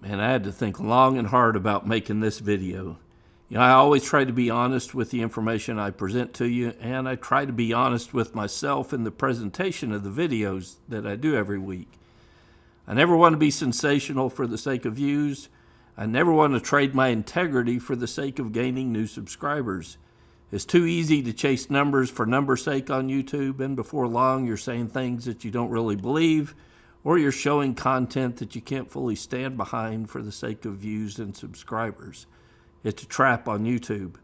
and I had to think long and hard about making this video. You know, I always try to be honest with the information I present to you, and I try to be honest with myself in the presentation of the videos that I do every week. I never want to be sensational for the sake of views. I never want to trade my integrity for the sake of gaining new subscribers. It's too easy to chase numbers for numbers' sake on YouTube, and before long you're saying things that you don't really believe, or you're showing content that you can't fully stand behind for the sake of views and subscribers. It's a trap on YouTube.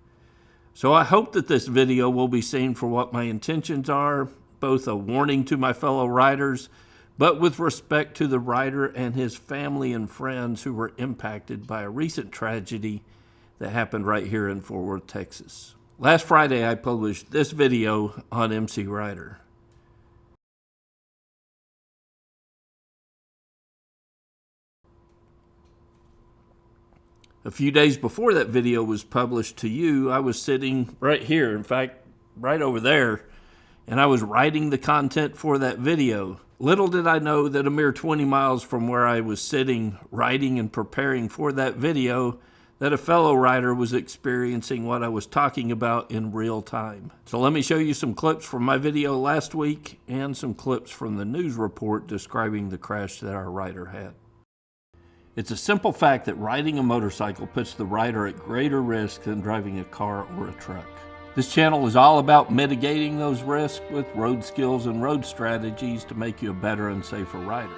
So I hope that this video will be seen for what my intentions are, both a warning to my fellow riders, but with respect to the rider and his family and friends who were impacted by a recent tragedy that happened right here in Fort Worth, Texas. Last Friday, I published this video on MCrider. A few days before that video was published to you, I was sitting right here, in fact, right over there, and I was writing the content for that video. Little did I know that a mere 20 miles from where I was sitting, writing and preparing for that video, that a fellow rider was experiencing what I was talking about in real time. So let me show you some clips from my video last week and some clips from the news report describing the crash that our rider had. It's a simple fact that riding a motorcycle puts the rider at greater risk than driving a car or a truck. This channel is all about mitigating those risks with road skills and road strategies to make you a better and safer rider.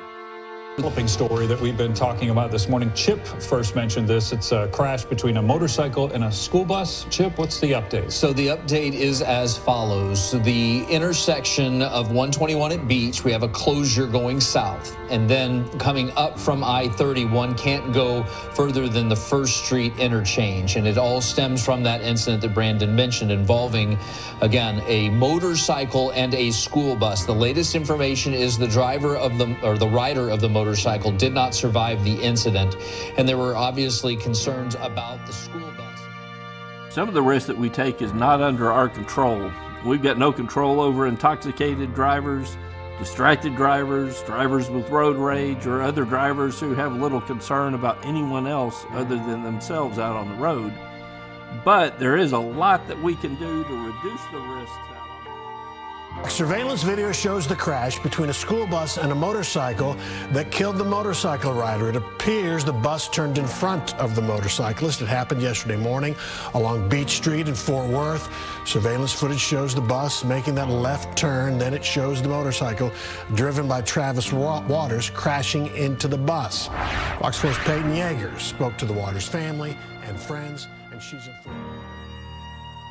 Flipping story that we've been talking about this morning. Chip first mentioned this. It's a crash between a motorcycle and a school bus. Chip, what's the update? So the update is as follows. The intersection of 121 at Beach, we have a closure going south. And then coming up from I-31 can't go further than the First Street interchange. And it all stems from that incident that Brandon mentioned involving, again, a motorcycle and a school bus. The latest information is the rider of the motorcycle did not survive the incident, and there were obviously concerns about the school bus. Some of the risk that we take is not under our control. We've got no control over intoxicated drivers, distracted drivers, drivers with road rage, or other drivers who have little concern about anyone else other than themselves out on the road. But there is a lot that we can do to reduce the risks. Surveillance video shows the crash between a school bus and a motorcycle that killed the motorcycle rider. It appears the bus turned in front of the motorcyclist. It happened yesterday morning along Beach Street in Fort Worth. Surveillance footage shows the bus making that left turn. Then it shows the motorcycle driven by Travis Waters crashing into the bus. Fox 4's Peyton Yeager spoke to the Waters family and friends, and she's informed.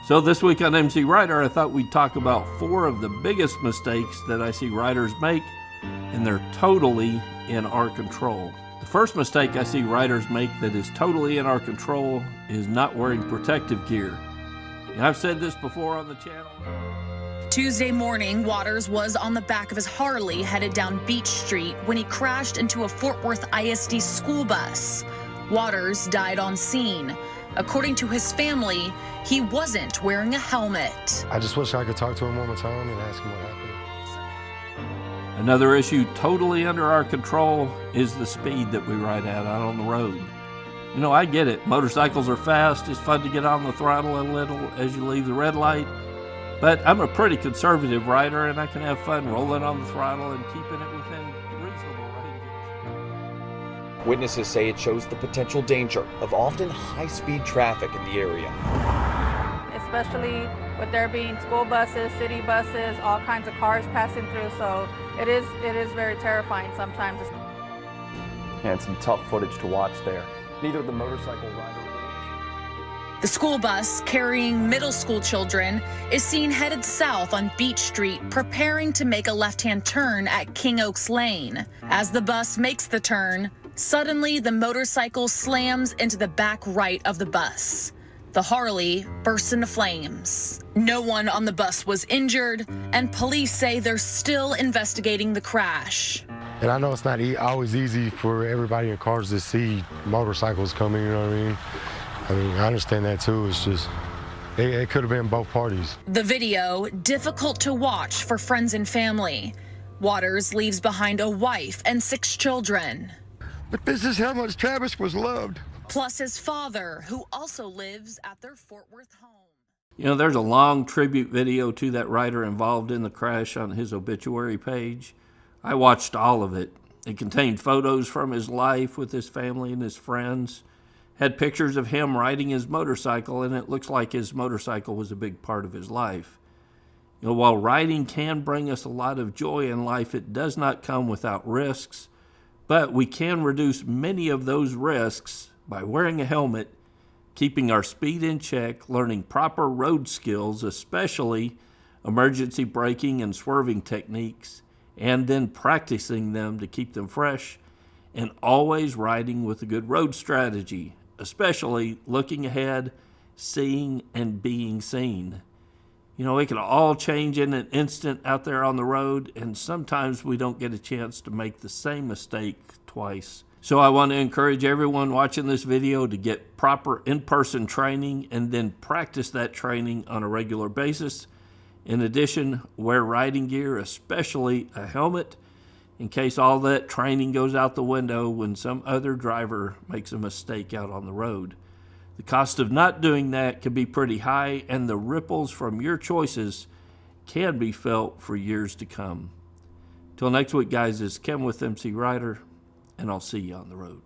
So this week on MCrider, I thought we'd talk about 4 of the biggest mistakes that I see riders make, and they're totally in our control. The first mistake I see riders make that is totally in our control is not wearing protective gear. And I've said this before on the channel. Tuesday morning, Waters was on the back of his Harley headed down Beach Street when he crashed into a Fort Worth ISD school bus. Waters died on scene. According to his family, he wasn't wearing a helmet. I just wish I could talk to him one more time and ask him what happened. Another issue totally under our control is the speed that we ride at out on the road. You know, I get it. Motorcycles are fast. It's fun to get on the throttle a little as you leave the red light. But I'm a pretty conservative rider, and I can have fun rolling on the throttle and keeping it within reasonable range. Witnesses say it shows the potential danger of often high-speed traffic in the area. Especially with there being school buses, city buses, all kinds of cars passing through, so it is very terrifying sometimes. And some tough footage to watch there. Neither the motorcycle rider. The school bus carrying middle school children is seen headed south on Beach Street, preparing to make a left-hand turn at King Oaks Lane. As the bus makes the turn, suddenly the motorcycle slams into the back right of the bus. The Harley bursts into flames. No one on the bus was injured, and police say they're still investigating the crash. And I know it's not always easy for everybody in cars to see motorcycles coming, you know what I mean? I understand that too. It's just, it could have been both parties. The video, difficult to watch for friends and family. Waters leaves behind a wife and 6 children. But this is how much Travis was loved. Plus his father, who also lives at their Fort Worth home. You know, there's a long tribute video to that rider involved in the crash on his obituary page. I watched all of it. It contained photos from his life with his family and his friends, had pictures of him riding his motorcycle, and it looks like his motorcycle was a big part of his life. You know, while riding can bring us a lot of joy in life, it does not come without risks, but we can reduce many of those risks by wearing a helmet, keeping our speed in check, learning proper road skills, especially emergency braking and swerving techniques, and then practicing them to keep them fresh, and always riding with a good road strategy, especially looking ahead, seeing and being seen. You know, it can all change in an instant out there on the road, and sometimes we don't get a chance to make the same mistake twice. So I want to encourage everyone watching this video to get proper in-person training and then practice that training on a regular basis. In addition, wear riding gear, especially a helmet, in case all that training goes out the window when some other driver makes a mistake out on the road. The cost of not doing that can be pretty high, and the ripples from your choices can be felt for years to come. Till next week, guys, it's Kevin with MCrider, and I'll see you on the road.